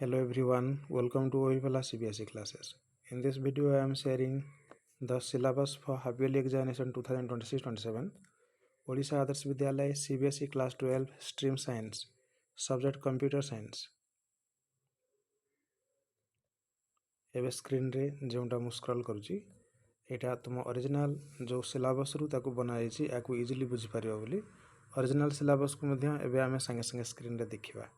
Hello everyone, welcome to OAV Wallah CBSE classes. In this video I am sharing the syllabus for half-yearly examination 2026-27 Odisha Adarsha Vidyalaya CBSE Class 12 Stream Science Subject Computer Science. एबे स्क्रीन रे जोंटा मु स्क्रॉल करूची एटा तुम ओरिजिनल जो सिलेबस रु ताको बनाइछि याकू इजीली बुझि पारियो बोली ओरिजिनल सिलेबस को मध्य एबे आमे संगे संगे स्क्रीन रे देखिबा